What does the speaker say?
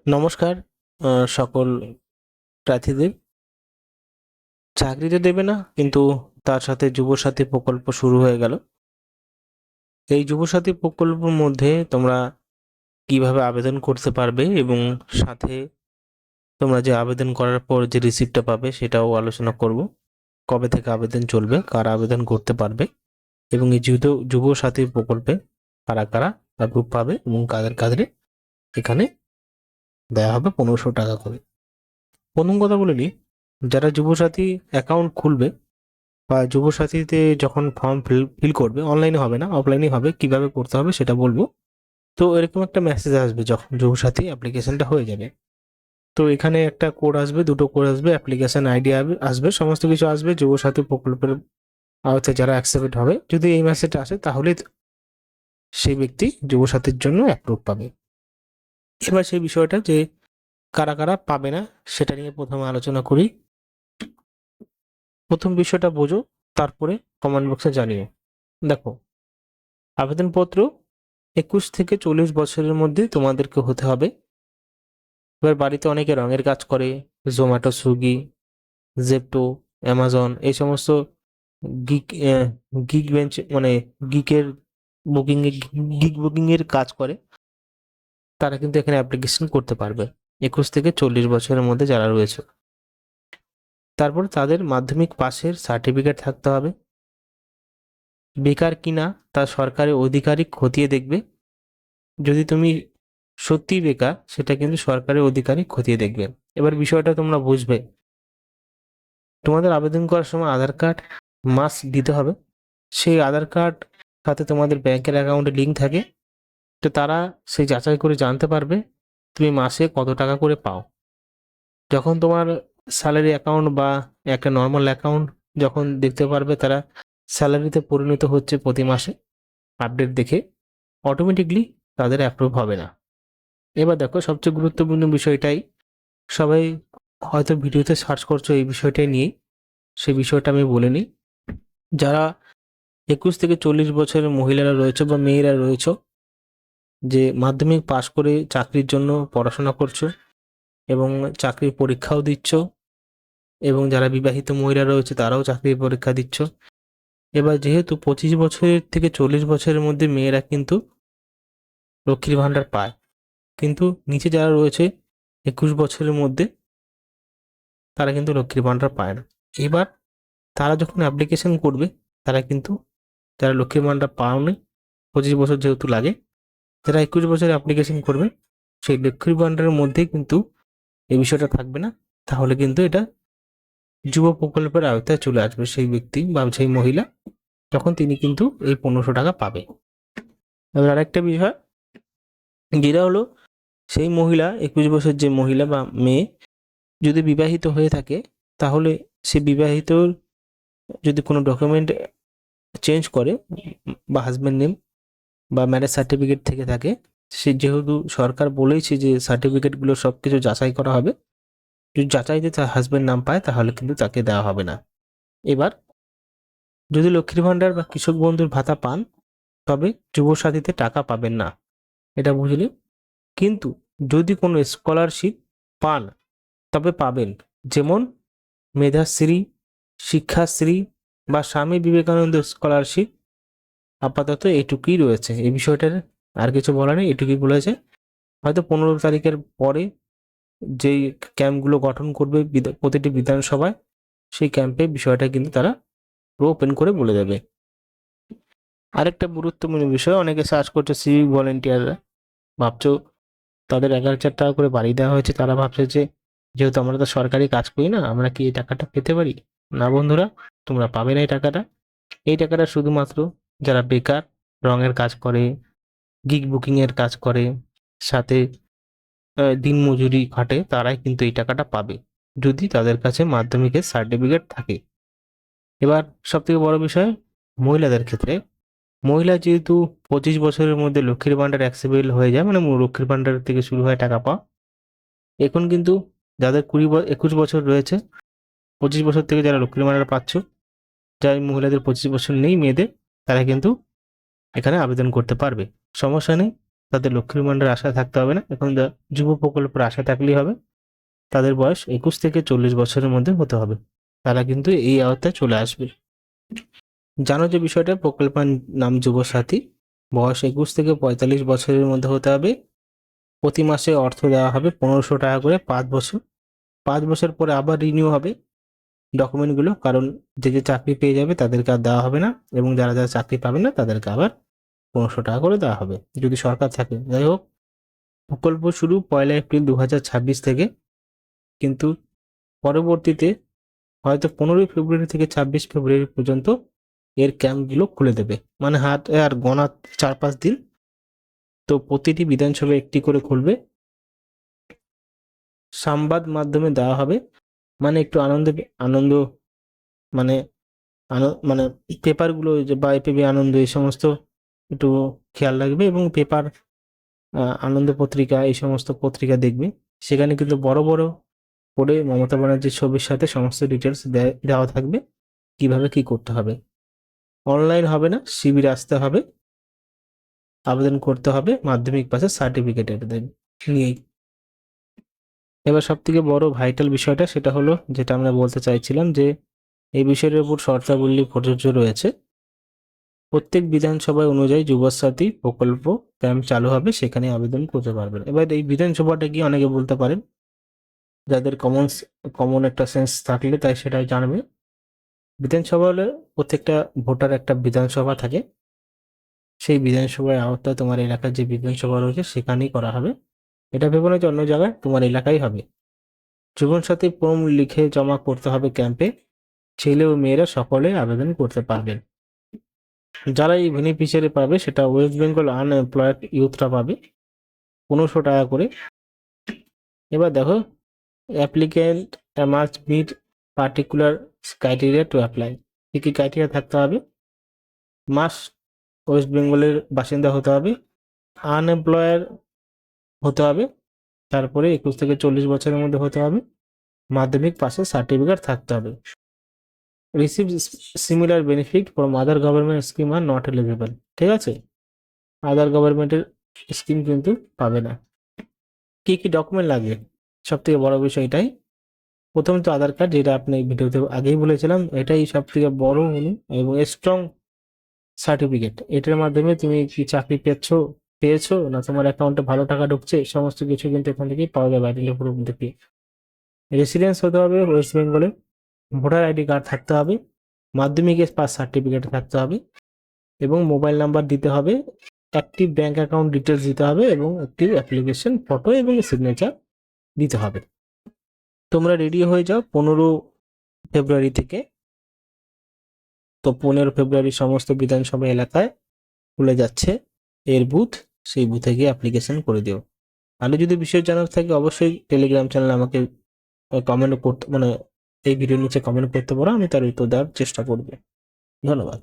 নমস্কার। সকল প্রার্থীদের চাকরি তো দেবে না, কিন্তু তার সাথে যুবসাথী প্রকল্প শুরু হয়ে গেল। এই যুবসাথী প্রকল্পের মধ্যে তোমরা কিভাবে আবেদন করতে পারবে এবং সাথে তোমরা যে আবেদন করার পর যে রিসিপ্টটা পাবে সেটাও আলোচনা করব। কবে থেকে আবেদন চলবে, কারা আবেদন করতে পারবে এবং এই যুবসাথী প্রকল্পে কারা কারা গ্রুপ পাবে এবং কাদের কাদের এখানে দেওয়া হবে 1500 টাকা করে। প্রথম কথা বলে নিই, যারা যুবসাথী অ্যাকাউন্ট খুলবে বা যুবসাথীতে যখন ফর্ম ফিল করবে, অনলাইনে হবে না, অফলাইনে হবে, কিভাবে করতে হবে সেটা বলবো। তো এরকম একটা মেসেজ আসবে যখন যুবসাথী অ্যাপ্লিকেশনটা হয়ে যাবে। তো এখানে একটা কোড আসবে, দুটো কোড আসবে, অ্যাপ্লিকেশন আইডি আসবে, সমস্ত কিছু আসবে। যুবসাথী প্রকল্পের আওতায় যারা অ্যাকসেপ্ট হবে, যদি এই মেসেজটা আসে তাহলে সেই ব্যক্তি যুবসাথীর জন্য অ্যাপ্রুভ পাবে। এবার সেই বিষয়টা যে কারা কারা পাবে না সেটা নিয়ে প্রথমে আলোচনা করি। প্রথম বিষয়টা বোঝো, তারপরে কমেন্ট বক্সে জানিও। দেখো, আবেদনপত্র 21 থেকে 40 বছরের মধ্যে তোমাদেরকে হতে হবে। এবার বাড়িতে অনেকে রঙের কাজ করে, জোম্যাটো, সুইগি, জেপ্টো, অ্যামাজন, এই সমস্ত গিগ গিগ বেঞ্চ মানে গিকের বুকিং গিগ বুকিং এর কাজ করে, তারা কিন্তু এখানে অ্যাপ্লিকেশন করতে পারবে 21 থেকে 40 বছরের মধ্যে যারা রয়েছে। তারপর তাদের মাধ্যমিক পাশের সার্টিফিকেট থাকতে হবে। বেকার কিনা তা সরকারি আধিকারিক খতিয়ে দেখবে। যদি তুমি সত্যিই বেকার, সেটা কিন্তু সরকারি আধিকারিক খতিয়ে দেখবে। এবার বিষয়টা তোমরা বুঝবে, তোমাদের আবেদন করার সময় আধার কার্ড মাস্ট দিতে হবে। সেই আধার কার্ড সাথে তোমাদের ব্যাংকের অ্যাকাউন্টে লিঙ্ক থাকে, তো তারা সেই যাচাই করে জানতে পারবে তুমি মাসে কত টাকা করে পাও। যখন তোমার স্যালারি অ্যাকাউন্ট বা একটা নর্মাল অ্যাকাউন্ট যখন দেখতে পারবে তারা স্যালারিতে পরিণত হচ্ছে প্রতি মাসে, আপডেট দেখে অটোমেটিকলি তাদের অ্যাপ্রুভ হবে না। এবার দেখো, সবচেয়ে গুরুত্বপূর্ণ বিষয়টাই, সবাই হয়তো ভিডিওতে সার্চ করছো এই বিষয়টাই নিয়ে, সেই বিষয়টা আমি বলে নিই। যারা 21 থেকে 40 বছরের মহিলারা রয়েছে বা মেয়েরা রয়েছে, যে মাধ্যমিক পাশ করে চাকরির জন্য পড়াশোনা করছো এবং চাকরির পরীক্ষাও দিচ্ছ, এবং যারা বিবাহিত মহিলা রয়েছে তারাও চাকরির পরীক্ষা দিচ্ছ। এবার যেহেতু 25 বছরের থেকে 40 বছরের মধ্যে মেয়েরা কিন্তু লক্ষ্মীর ভাণ্ডার পায়, কিন্তু নিচে যারা রয়েছে 21 বছরের মধ্যে, তারা কিন্তু লক্ষ্মীর ভাণ্ডার পায় না। এবার তারা যখন অ্যাপ্লিকেশন করবে, তারা কিন্তু যারা লক্ষ্মীর ভাণ্ডার পাওনি, 25 বছর যেহেতু লাগে, যারা 21 বছরে অ্যাপ্লিকেশন করবে, সেই লক্ষ্মীর ভাণ্ডারের মধ্যে কিন্তু এই বিষয়টা থাকবে না। তাহলে কিন্তু এটা যুব প্রকল্পের আওতায় চলে আসবে সেই ব্যক্তি বা সেই মহিলা, তখন তিনি কিন্তু এই 1500 টাকা পাবে। এবার আরেকটা বিষয় যেটা হলো, সেই মহিলা 21 বছর যে মহিলা বা মেয়ে যদি বিবাহিত হয়ে থাকে, তাহলে সে বিবাহিত যদি কোনো ডকুমেন্ট চেঞ্জ করে বা হাজব্যান্ড নেম বা ম্যারেজ সার্টিফিকেট থেকে থাকে, সে যেহেতু সরকার বলেইছে যে সার্টিফিকেটগুলো সব কিছু যাচাই করা হবে, যদি যাচাইতে তার হাজব্যান্ড নাম পায় তাহলে কিন্তু তাকে দেওয়া হবে না। এবার যদি লক্ষ্মীর ভাণ্ডার বা কৃষক বন্ধুর ভাতা পান, তবে যুবসাথীতে টাকা পাবেন না, এটা বুঝলে। কিন্তু যদি কোনো স্কলারশিপ পান তবে পাবেন, যেমন মেধাশ্রী, শিক্ষাশ্রী বা স্বামী বিবেকানন্দ স্কলারশিপ। আপাতত এটুকুই রয়েছে, এই বিষয়টার আর কিছু বলা নেই, এটুকুই বলেছে। হয়তো 15 তারিখের পরে যেই ক্যাম্পগুলো গঠন করবে প্রতিটি বিধানসভায়, সেই ক্যাম্পে বিষয়টা কিন্তু তারা ওপেন করে বলে দেবে। আরেকটা গুরুত্বপূর্ণ বিষয়, অনেকে সার্চ করছে সিভিক ভলেন্টিয়াররা, ভাবছো তাদের 11,000 টাকা করে বাড়িয়ে দেওয়া হয়েছে, তারা ভাবছে যে যেহেতু আমরা তো সরকারি কাজ করি না, আমরা কি এই টাকাটা পেতে পারি? না বন্ধুরা, তোমরা পাবে না এই টাকাটা। এই টাকাটা শুধুমাত্র যারা বেকার, রঙের কাজ করে, গিগ বুকিং এর কাজ করে, সাথে দিনমজুরি খাটে, তারাই কিন্তু এই টাকাটা পাবে, যদি তাদের কাছে মাধ্যমিকের সার্টিফিকেট থাকে। এবার সব থেকে বড় বিষয়, মহিলাদের ক্ষেত্রে, মহিলা যেহেতু 25 বছরের মধ্যে লক্ষ্মীর ভাণ্ডার অ্যাক্সেসিবল হয়ে যায়, মানে লক্ষ্মীর ভাণ্ডার থেকে শুরু হয় টাকা পাওয়া, এখন কিন্তু যাদের 21 বছর রয়েছে, 25 বছর থেকে যারা লক্ষ্মীর ভাণ্ডার পাচ্ছ, যাই মহিলাদের 25 বছর নেই মেয়েদের, তারা কিন্তু এখানে আবেদন করতে পারবে, সমস্যা নেই। তাদের লক্ষ্মীর ভাণ্ডারের আশা থাকতে হবে না। এখন যুব প্রকল্পের আশা থাকলেই হবে। তাদের বয়স 21 থেকে 40 বছরের মধ্যে হতে হবে, তারা কিন্তু এই আওতায় চলে আসবে। জানো যে বিষয়টা, প্রকল্পের নাম যুবসাথী। বয়স 21 থেকে 45 বছরের মধ্যে হতে হবে। প্রতি মাসে অর্থ দেওয়া হবে 1500 টাকা করে 5 বছর। 5 বছর পরে আবার রিনিউ হবে ডকুমেন্টগুলো, কারণ যে চাকরি পেয়ে যাবে তাদেরকে আর দেওয়া হবে না, এবং যারা যারা চাকরি পাবে না তাদেরকে আবার 1500 টাকা করে দেওয়া হবে যদি সরকার থাকে। যাই হোক, প্রকল্প শুরু 1 এপ্রিল 2026 থেকে, কিন্তু পরবর্তীতে হয়তো 15 ফেব্রুয়ারি থেকে 26 ফেব্রুয়ারি পর্যন্ত এর ক্যাম্পগুলো খুলে দেবে, মানে হাত আর গোনা 4-5 দিন। তো প্রতিটি বিধানসভায় একটি করে খুলবে, সংবাদ মাধ্যমে দেওয়া হবে, মানে একটু আনন্দ মানে মানে পেপারগুলো যে বা এপিবি আনন্দ এই সমস্ত একটু খেয়াল রাখবে, এবং পেপার আনন্দ পত্রিকা এই সমস্ত পত্রিকা দেখবে। সেখানে কিন্তু বড় বড় করে মমতা ব্যানার্জির ছবির সাথে সমস্ত ডিটেলস দেওয়া থাকবে, কিভাবে কি করতে হবে। অনলাইন হবে না, শিবিরে আসতে হবে, আবেদন করতে হবে, মাধ্যমিক পাশের সার্টিফিকেট নিয়েই। এবার সব থেকে বড় ভাইটাল বিষয়টা সেটা হলো, যেটা আমরা বলতে চাইছিলাম, যে এই বিষয়ের উপর শর্তাবলী প্রযোজ্য রয়েছে। প্রত্যেক বিধানসভায় অনুযায়ী যুবসাথী প্রকল্প ক্যাম্প চালু হবে, সেখানে আবেদন করতে পারবেন। এবার এই বিধানসভাটা কি অনেকে বলতে পারেন, যাদের কমন একটা সেন্স থাকলে তাই সেটাই জানবে। বিধানসভা হলে প্রত্যেকটা ভোটার একটা বিধানসভা থাকে, সেই বিধানসভার আওতায় তোমার এলাকার যে বিধানসভা রয়েছে সেখানেই করা হবে। এটা ভেবে না যে অন্য জায়গায়, তোমার এলাকায় হবে। জীবনসাথী ফর্ম লিখে জমা করতে হবে ক্যাম্পে। ছেলে ও মেয়েরা সকলে আবেদন করতে পারবেন। যারা এই বেনিফিশিয়ারি পাবে সেটা ওয়েস্ট বেঙ্গল আনএমপ্লয়েড ইউথরা পাবে 1500 টাকা করে। এবার দেখো, applicant must meet particular criteria to apply. কী কী ক্রাইটেরিয়া থাকতে হবে? মাস্ট ওয়েস্ট বেঙ্গলের বাসিন্দা হতে হবে, আনএমপ্লয়ার হতে হবে, তারপরে 21 থেকে 40 বছরের মধ্যে হতে হবে, মাধ্যমিক পাশের সার্টিফিকেট থাকতে হবে। Receive similar benefit from other government scheme are not eligible. ঠিক আছে, আদার গভর্নমেন্টের স্কিম কিন্তু পাবে না। কি কি ডকুমেন্ট লাগবে? সব থেকে বড় বিষয় এটাই। প্রথম তো আধার কার্ড, যেটা আপনি ভিডিওতে আগেই বলেছিলাম, এটাই সব থেকে বড় হলো, এবং স্ট্রং সার্টিফিকেট। এটার মাধ্যমে তুমি কি চাকরি পেয়েছো না তোমার অ্যাকাউন্টে ভালো টাকা ঢুকছে, সমস্ত কিছু কিন্তু এখান থেকেই পাওয়া যাবে আইডেন্টি প্রুফ থেকে। রেসিডেন্স হতে হবে ওয়েস্ট বেঙ্গলে, ভোটার আইডি কার্ড থাকতে হবে, মাধ্যমিকের পাস সার্টিফিকেট থাকতে হবে, এবং মোবাইল নাম্বার দিতে হবে, একটি ব্যাংক অ্যাকাউন্ট ডিটেলস দিতে হবে, এবং একটি অ্যাপ্লিকেশন ফটো এবং সিগনেচার দিতে হবে। তোমরা রেডি হয়ে যাও 15 ফেব্রুয়ারি থেকে। তো 15 ফেব্রুয়ারি সমস্ত বিধানসভা এলাকায় খুলে যাচ্ছে এর বুথ, সেই বুথে গিয়ে অ্যাপ্লিকেশন করে দিও। আর যদি বিষয় জানার থাকে অবশ্যই টেলিগ্রাম চ্যানেলে আমাকে কমেন্ট করতে, মানে এই ভিডিওর নিচে কমেন্ট করতে পারো, আমি তার উত্তর দেওয়ার চেষ্টা করব। ধন্যবাদ।